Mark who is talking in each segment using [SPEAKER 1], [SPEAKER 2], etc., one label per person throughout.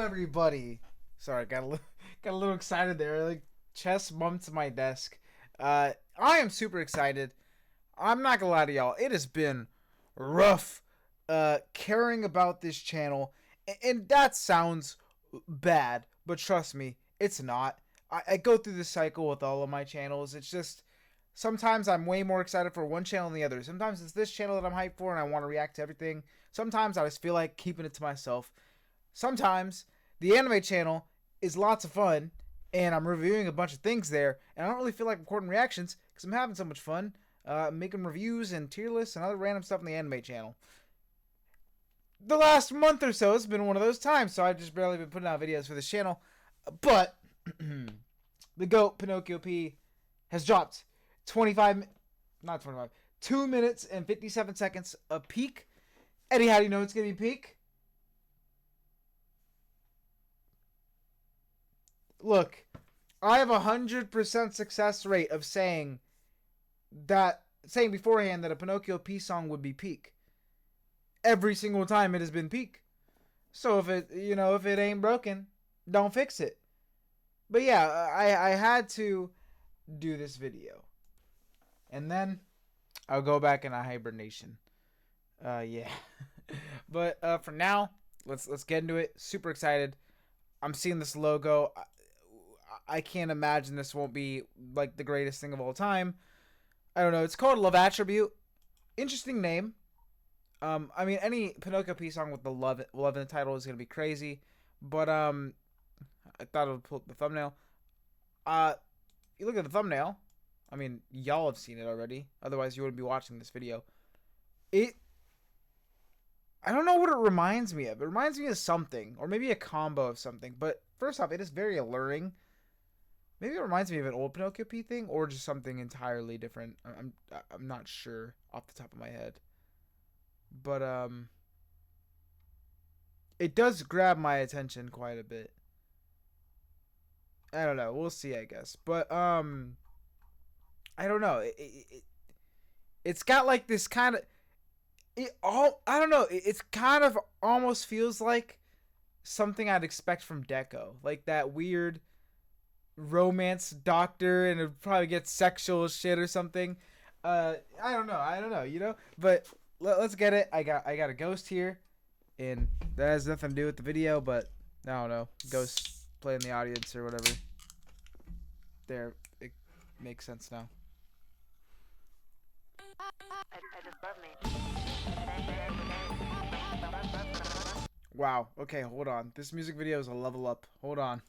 [SPEAKER 1] everybody? Sorry, got a little excited there. Like chest bumped to my desk. I am super excited. I'm not gonna lie to y'all. It has been rough caring about this channel, and that sounds bad, but trust me, it's not. I go through this cycle with all of my channels. It's just sometimes I'm way more excited for one channel than the other. Sometimes it's this channel that I'm hyped for and I want to react to everything. Sometimes I just feel like keeping it to myself. Sometimes the anime channel is lots of fun and I'm reviewing a bunch of things there, and I don't really feel like recording reactions because I'm having so much fun making reviews and tier lists and other random stuff on the anime channel. The last month or so has been one of those times, so I've just barely been putting out videos for this channel. But the GOAT PinocchioP has dropped 2 minutes and 57 seconds of peak. Eddie, how do you know it's going to be peak? Look, I have 100% success rate of saying beforehand that a PinocchioP song would be peak. Every single time it has been peak. So if it ain't broken, don't fix it. But yeah, I had to do this video. And then I'll go back in a hibernation. Yeah. But for now, let's get into it. Super excited. I'm seeing this logo. I can't imagine this won't be like the greatest thing of all time. I don't know. It's called Love Attribute. Interesting name. I mean, any PinocchioP song with the love in the title is gonna be crazy. But I thought I would pull up the thumbnail. You look at the thumbnail. I mean, y'all have seen it already. Otherwise, you wouldn't be watching this video. I don't know what it reminds me of. It reminds me of something, or maybe a combo of something. But first off, it is very alluring. Maybe it reminds me of an old PinocchioP thing, or just something entirely different. I'm not sure off the top of my head. But it does grab my attention quite a bit. I don't know. We'll see, I guess. But I don't know. It's got like this kind of I don't know. It's kind of almost feels like something I'd expect from Deco, like that weird romance doctor, and it probably gets sexual shit or something. I don't know. But let's get it. I got a ghost here, and that has nothing to do with the video, but I don't know. Ghost play in the audience or whatever. There, it makes sense now. Wow. Okay, hold on. This music video is a level up. Hold on.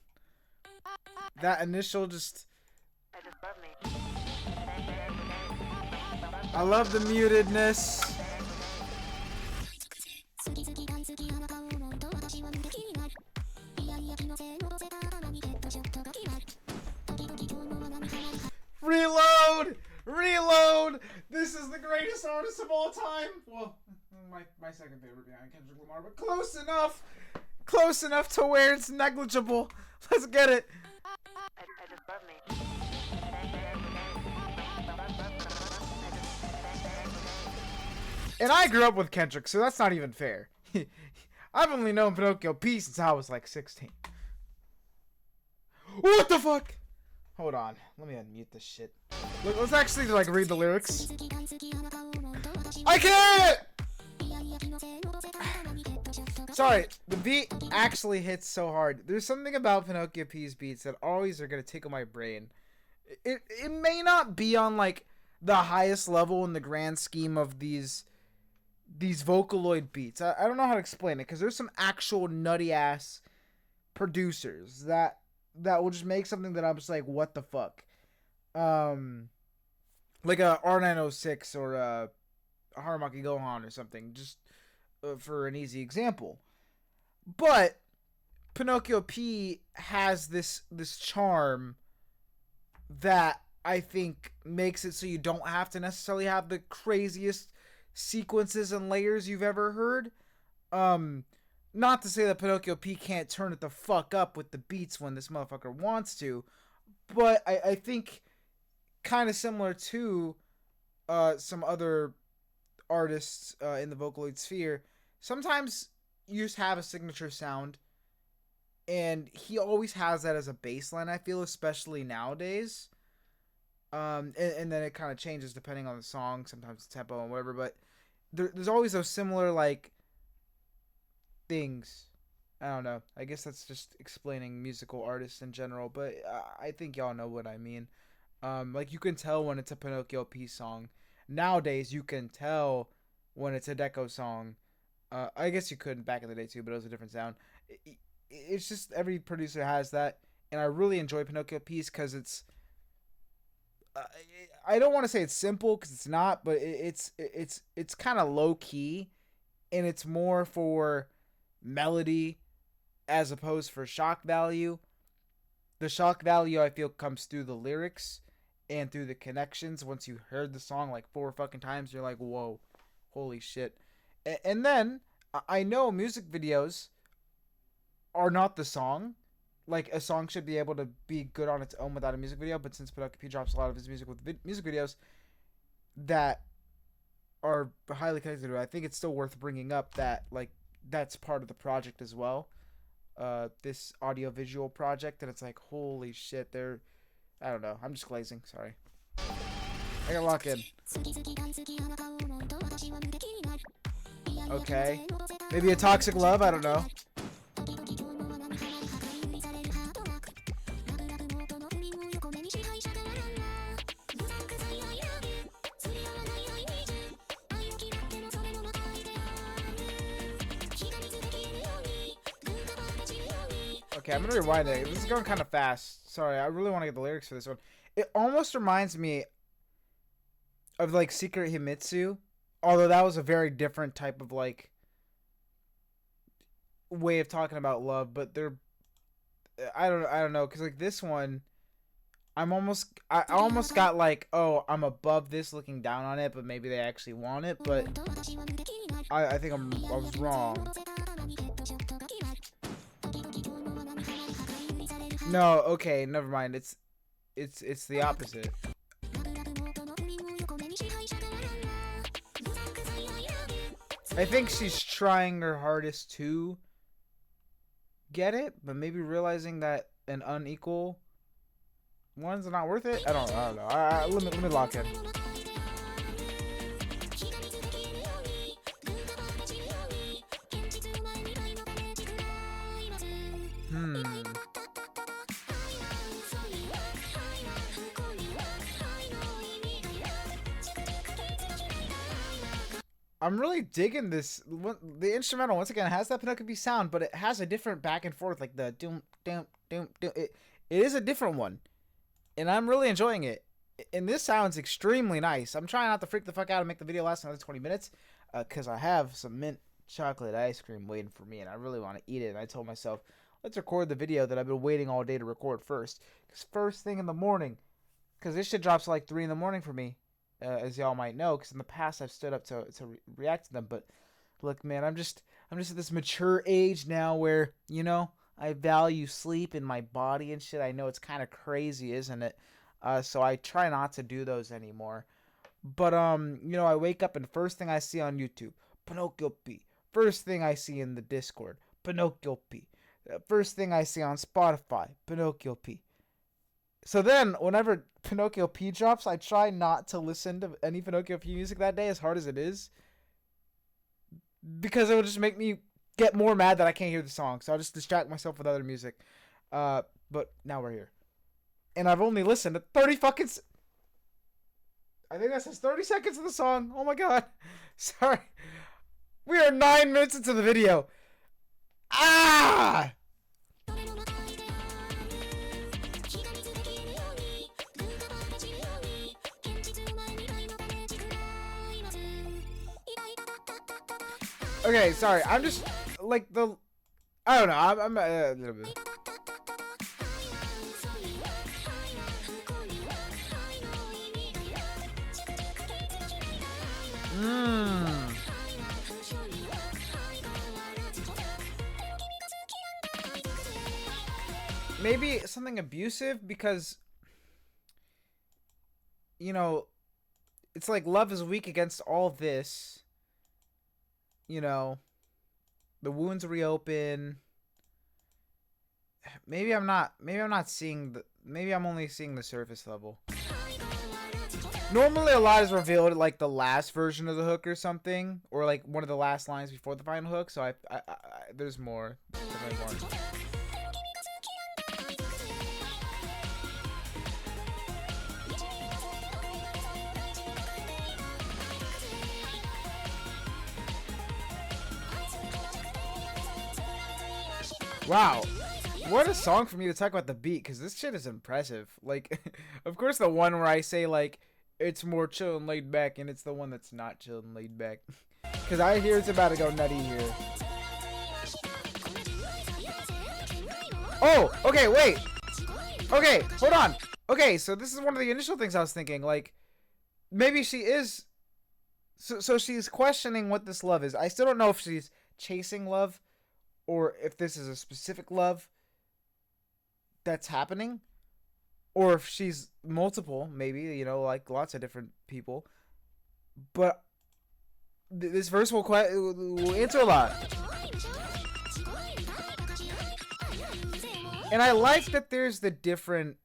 [SPEAKER 1] That initial just... I love the mutedness. Reload! Reload! This is the greatest artist of all time! Well, my second favorite behind Kendrick Lamar, but close enough! Close enough to where it's negligible. Let's get it! And I grew up with Kendrick, so that's not even fair. I've only known PinocchioP since I was like 16. What the fuck? Hold on, let me unmute this shit. Let's actually like read the lyrics. I can't! Sorry, the beat actually hits so hard. There's something about PinocchioP's beats that always are gonna tickle my brain. It may not be on like the highest level in the grand scheme of these Vocaloid beats. I don't know how to explain it, because there's some actual nutty ass producers that will just make something that I'm just like, what the fuck? Like a R906 or a Harumaki Gohan or something, just for an easy example. But PinocchioP has this charm that I think makes it so you don't have to necessarily have the craziest sequences and layers you've ever heard. Not to say that PinocchioP can't turn it the fuck up with the beats when this motherfucker wants to, but I think kind of similar to some other artists in the Vocaloid sphere, sometimes you just have a signature sound and he always has that as a baseline. I feel, especially nowadays. And then it kind of changes depending on the song, sometimes the tempo and whatever. But there's always those similar like things. I don't know. I guess that's just explaining musical artists in general, but I think y'all know what I mean. Like you can tell when it's a PinocchioP song. Nowadays, you can tell when it's a Deco song. I guess you couldn't back in the day too, but it was a different sound. It's just every producer has that, and I really enjoy PinocchioP's because it's. I don't want to say it's simple because it's not, but it's kind of low key, and it's more for melody as opposed for shock value. The shock value I feel comes through the lyrics and through the connections. Once you heard the song like 4 fucking times, you're like, whoa, holy shit. And then I know music videos are not the song. Like a song should be able to be good on its own without a music video, but since PinocchioP drops a lot of his music with music videos that are highly connected to it, I think it's still worth bringing up that like that's part of the project as well. This audio visual project, and it's like holy shit, they're I don't know. I'm just glazing. Sorry. I gotta lock in. Okay. Maybe a toxic love. I don't know. Okay, I'm gonna rewind it. This is going kind of fast. Sorry, I really want to get the lyrics for this one. It almost reminds me of like Secret Himitsu, although that was a very different type of like way of talking about love. But they're I don't know because like this one, I almost got like, oh, I'm above this looking down on it, but maybe they actually want it. But I think I was wrong. No, okay, never mind. It's the opposite. I think she's trying her hardest to get it, but maybe realizing that an unequal one's not worth it. I don't know. Let me lock in. I'm really digging this. The instrumental once again has that PinocchioP sound, but it has a different back and forth, like the doom doom doom doom. It is a different one, and I'm really enjoying it. And this sounds extremely nice. I'm trying not to freak the fuck out and make the video last another 20 minutes, because I have some mint chocolate ice cream waiting for me, and I really want to eat it. And I told myself, let's record the video that I've been waiting all day to record first, because first thing in the morning, because this shit drops like 3 in the morning for me. As y'all might know, because in the past I've stood up to react to them. But look, man, I'm just at this mature age now where I value sleep in my body and shit. I know it's kind of crazy, isn't it? So I try not to do those anymore. But I wake up and first thing I see on YouTube, PinocchioP. First thing I see in the Discord, PinocchioP. First thing I see on Spotify, PinocchioP. So then, whenever PinocchioP drops, I try not to listen to any PinocchioP music that day, as hard as it is, because it will just make me get more mad that I can't hear the song. So I'll just distract myself with other music. But now we're here, and I've only listened to 30 fucking. I think that says 30 seconds of the song. Oh my god, sorry. We are 9 minutes into the video. Ah. Okay, sorry. I'm just like I don't know. I'm a little bit. Maybe something abusive because it's like love is weak against all this. The wounds reopen. maybe I'm not seeing the maybe I'm only seeing the surface level. Normally a lot is revealed at like the last version of the hook or something, or like one of the last lines before the final hook, so I there's more. Definitely more. Wow. What a song for me to talk about the beat, because this shit is impressive. Like, of course, the one where I say, like, it's more chill and laid back, and it's the one that's not chill and laid back. Because I hear it's about to go nutty here. Oh, okay, wait. Okay, hold on. Okay, so this is one of the initial things I was thinking. Like, maybe she is. So she's questioning what this love is. I still don't know if she's chasing love or if this is a specific love that's happening, or if she's multiple, maybe, you know, like lots of different people. But this verse will answer a lot. And I like that there's the different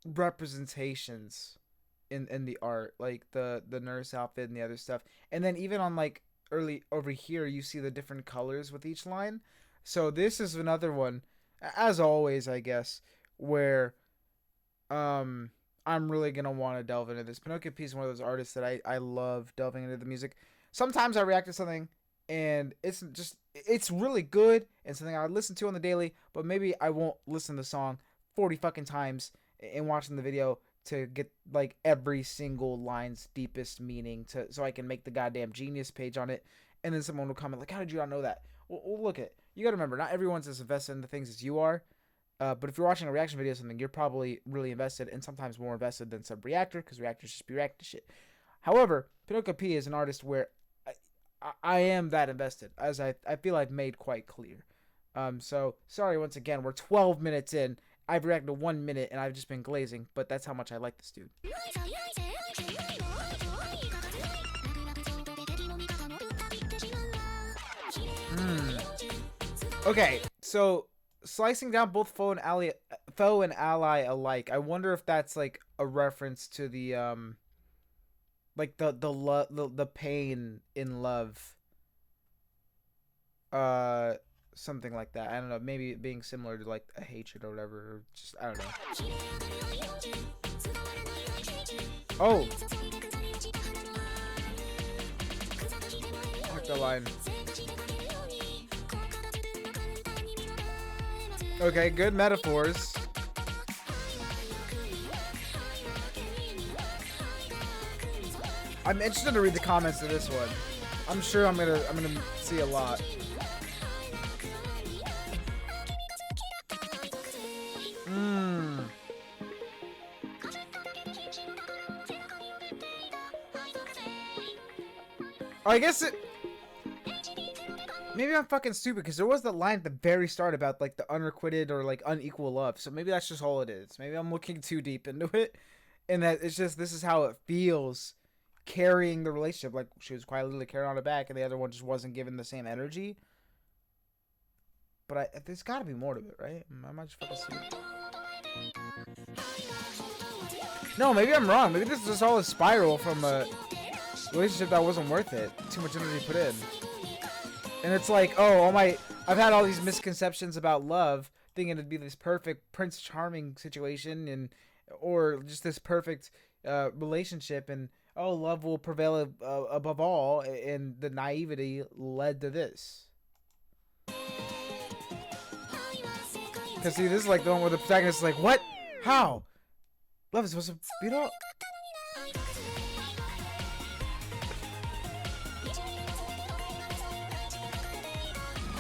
[SPEAKER 1] representations in the art, like the nurse outfit and the other stuff. And then even on like early over here, you see the different colors with each line. So this is another one, as always, I guess, where I'm really gonna want to delve into this. PinocchioP is one of those artists that I love delving into the music. Sometimes I react to something and it's really good and something I would listen to on the daily, but maybe I won't listen to the song 40 fucking times and watching the video to get like every single line's deepest meaning to so I can make the goddamn genius page on it. And then someone will comment like, how did you not know that? Well, look at, you gotta remember, not everyone's as invested in the things as you are. But if you're watching a reaction video or something, you're probably really invested, and sometimes more invested than some reactor, because reactors just be reacting to shit. However, PinocchioP is an artist where I am that invested, as I feel I've made quite clear. So sorry once again, we're 12 minutes in. I've reacted to 1 minute, and I've just been glazing, but that's how much I like this dude. Okay, so slicing down both foe and ally alike. I wonder if that's like a reference to the like the pain in love. Uh Something like that. I don't know, maybe it being similar to like a hatred or whatever, or just I don't know. Oh, like the line. Okay, good metaphors. I'm interested to read the comments to this one. I'm sure I'm gonna see a lot. I guess it. Maybe I'm fucking stupid because there was that line at the very start about like the unrequited or like unequal love. So maybe that's just all it is. Maybe I'm looking too deep into it, and that it's just this is how it feels carrying the relationship. Like she was quite literally carrying on her back, and the other one just wasn't given the same energy. But there's got to be more to it, right? I might just fucking stupid. No, maybe I'm wrong. Maybe this is just all a spiral from a relationship that wasn't worth it. Too much energy put in. And it's like, oh, I've had all these misconceptions about love, thinking it'd be this perfect Prince Charming situation, or just this perfect relationship, and oh, love will prevail above all, and the naivety led to this. Because see, this is like the one where the protagonist is like, what? How? Love is supposed to beat up?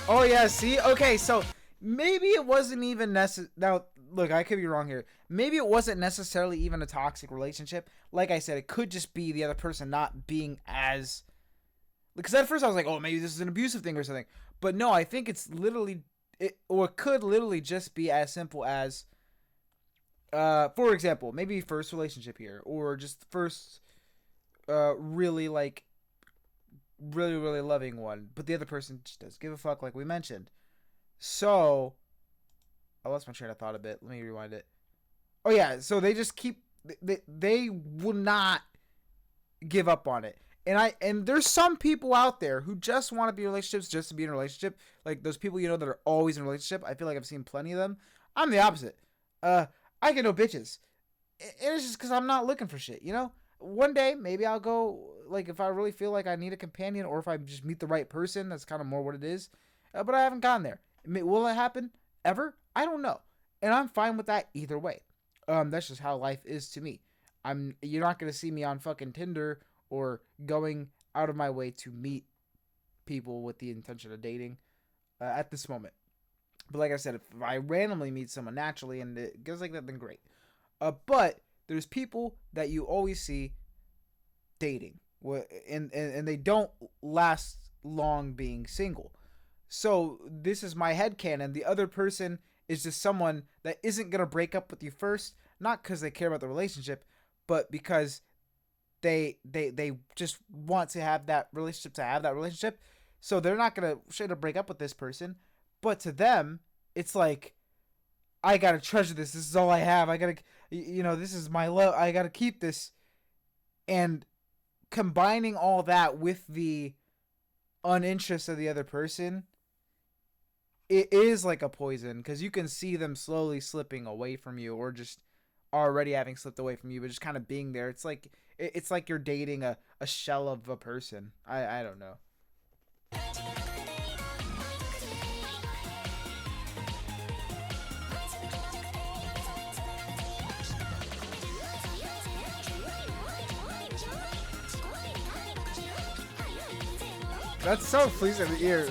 [SPEAKER 1] Oh yeah, see? Okay, so maybe it wasn't even necessary. Now, look, I could be wrong here. Maybe it wasn't necessarily even a toxic relationship. Like I said, it could just be the other person not being as... Because at first I was like, oh, maybe this is an abusive thing or something. But no, I think it's literally... or it could literally just be as simple as... for example, maybe first relationship here. Or just first really, like... really loving one, but the other person just doesn't give a fuck, like we mentioned. So I lost my train of thought a bit. Let me rewind it. Oh yeah, so they just keep they will not give up on it. And there's some people out there who just want to be in relationships just to be in a relationship. Like those people that are always in a relationship. I feel like I've seen plenty of them. I'm the opposite. Uh, I get no bitches. It's just because I'm not looking for shit. One day maybe I'll go. Like if I really feel like I need a companion, or if I just meet the right person, that's kind of more what it is. But I haven't gotten there. Will it happen ever? I don't know, and I'm fine with that either way. That's just how life is to me. You're not gonna see me on fucking Tinder or going out of my way to meet people with the intention of dating at this moment. But like I said, if I randomly meet someone naturally and it goes like that, then great. But there's people that you always see dating, and they don't last long being single. So this is my headcanon. The other person is just someone that isn't gonna break up with you first, not because they care about the relationship, but because they just want to have that relationship. So they're not gonna straight up break up with this person, but to them, it's like I gotta treasure this. This is all I have. I gotta, this is my love. I gotta keep this. And combining all that with the uninterest of the other person, it is like a poison because you can see them slowly slipping away from you, or just already having slipped away from you, but just kind of being there. It's like you're dating a shell of a person. I don't know. That's so pleasing to the ear.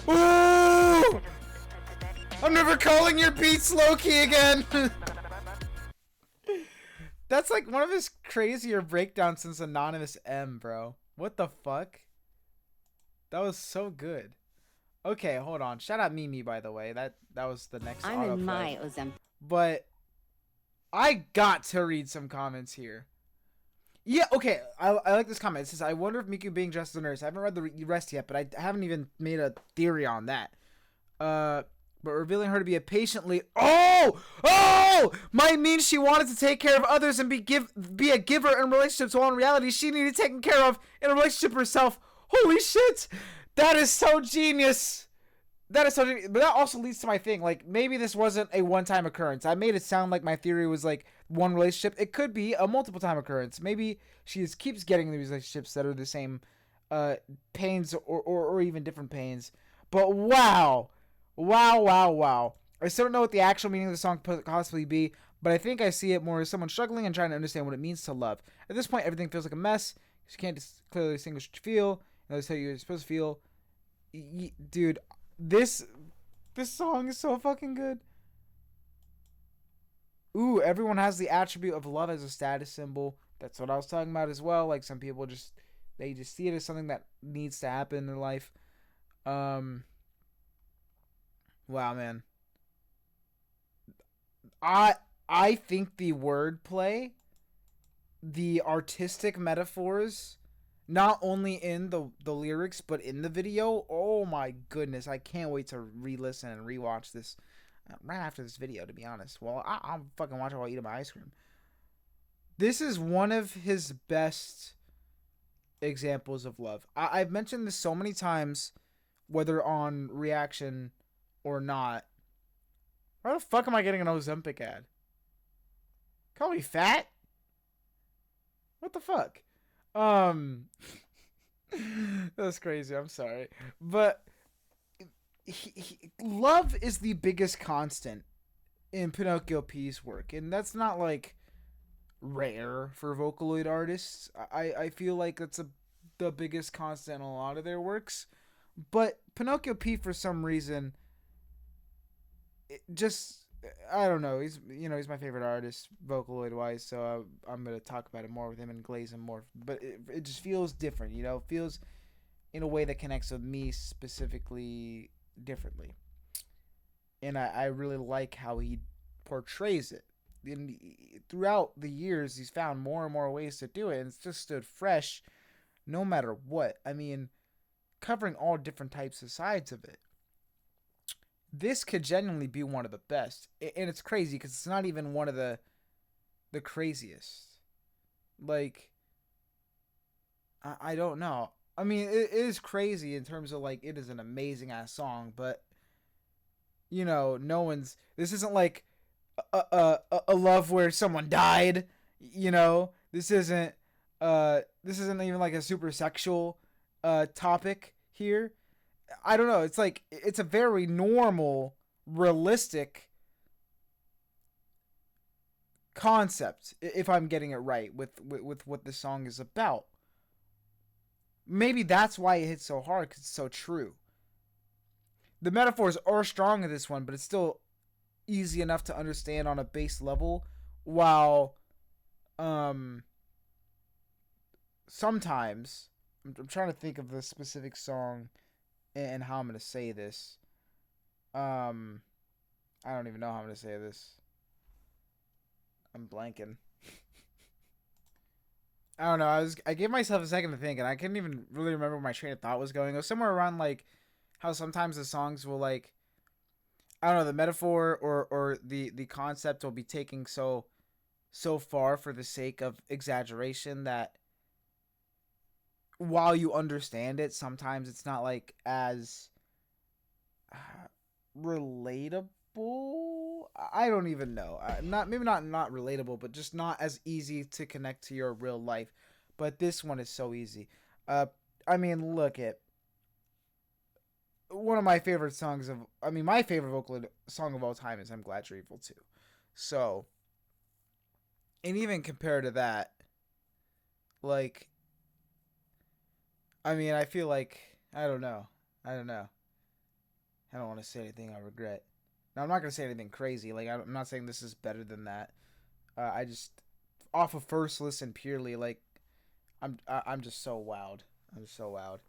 [SPEAKER 1] Ooh! I'm never calling your beats low-key again. That's like one of his crazier breakdowns since Anonymous M, bro. What the fuck? That was so good. Okay, hold on. Shout out Mimi, by the way. That was the next
[SPEAKER 2] I'm
[SPEAKER 1] autoplay.
[SPEAKER 2] in my Ozem.
[SPEAKER 1] But I got to read some comments here. Yeah, okay. I like this comment. It says, I wonder if Miku being dressed as a nurse. I haven't read the rest yet, but I haven't even made a theory on that. But revealing her to be a patient lead. Oh! Might mean she wanted to take care of others and be a giver in relationships, while in reality she needed taken care of in a relationship herself. Holy shit! That is so genius! That is so genius. But that also leads to my thing. Like, maybe this wasn't a one-time occurrence. I made it sound like my theory was like one relationship. It could be a multiple-time occurrence. Maybe she just keeps getting these relationships that are the same pains or even different pains. But wow. Wow. I still don't know what the actual meaning of the song could possibly be, but I think I see it more as someone struggling and trying to understand what it means to love. At this point, everything feels like a mess. You can't clearly distinguish what you feel. That's how you're supposed to feel. Dude, this song is so fucking good. Ooh, everyone has the attribute of love as a status symbol. That's what I was talking about as well. Like, some people they just see it as something that needs to happen in their life. Wow, man. I think the wordplay, the artistic metaphors, not only in the lyrics but in the video, oh my goodness, I can't wait to re-listen and rewatch this right after this video, to be honest. Well, I'll fucking watch it while eating my ice cream. This is one of his best examples of love. I've mentioned this so many times, whether on reaction or not. Why the fuck am I getting an Ozempic ad? Call me fat? What the fuck? That's crazy. I'm sorry. But love is the biggest constant in PinocchioP's work. And that's not like rare for Vocaloid artists. I feel like that's the biggest constant in a lot of their works. But PinocchioP, for some reason, I don't know. He's my favorite artist, Vocaloid wise. So I'm gonna talk about it more with him and glaze him more. But it just feels different. It feels in a way that connects with me specifically differently. And I really like how he portrays it. throughout the years, he's found more and more ways to do it, and it's just stood fresh no matter what. I mean, covering all different types of sides of it. This could genuinely be one of the best, and it's crazy because it's not even one of the craziest. Like, I don't know. I mean, it is crazy in terms of like it is an amazing ass song, but no one's. This isn't like a love where someone died. This isn't even like a super sexual topic here. I don't know. It's like it's a very normal, realistic concept if I'm getting it right with what the song is about. Maybe that's why it hits so hard because it's so true. The metaphors are strong in this one, but it's still easy enough to understand on a base level. While, um, sometimes I'm trying to think of the specific song and how I'm gonna say this. Um, I don't even know how I'm gonna say this. I'm blanking. I don't know. I gave myself a second to think, and I couldn't even really remember where my train of thought was going. It was somewhere around like how sometimes the songs will like I don't know the metaphor or the concept will be taking so far for the sake of exaggeration that while you understand it, sometimes it's not like as relatable. I don't even know. Not maybe not relatable, but just not as easy to connect to your real life. But this one is so easy. Uh, I mean, look at one of my favorite songs of. I mean, my favorite vocal song of all time is "I'm Glad You're Evil Too." So, and even compared to that, like, I mean, I feel like I don't know. I don't know. I don't want to say anything I regret. Now, I'm not gonna say anything crazy. Like, I'm not saying this is better than that. I just off of first listen purely, like, I'm just so wowed. I'm so wowed.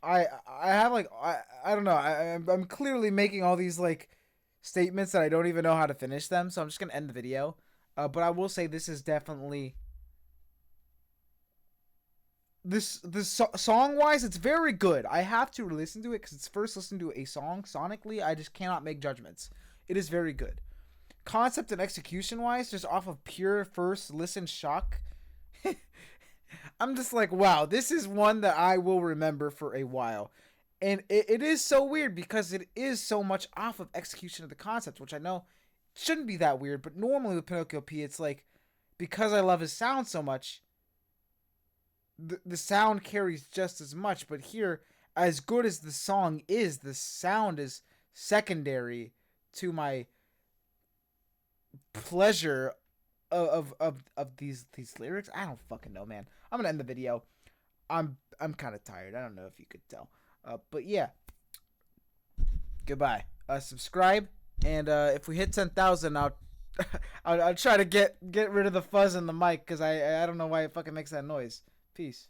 [SPEAKER 1] I have like I don't know. I'm clearly making all these like statements that I don't even know how to finish them. So I'm just gonna end the video. But I will say this is definitely this song wise, it's very good. I have to listen to it because it's first listen to a song sonically. I just cannot make judgments. It is very good. Concept and execution wise, just off of pure first listen shock, I'm just like, wow, this is one that I will remember for a while. And it is so weird because it is so much off of execution of the concept, which I know shouldn't be that weird, but normally with PinocchioP, it's like, because I love his sound so much, the sound carries just as much. But here, as good as the song is, the sound is secondary to my pleasure of these lyrics. I don't fucking know, man. I'm gonna end the video. I'm kind of tired. I don't know if you could tell. But yeah. Goodbye. Subscribe, and if we hit 10,000, I'll try to get rid of the fuzz in the mic because I don't know why it fucking makes that noise. Peace.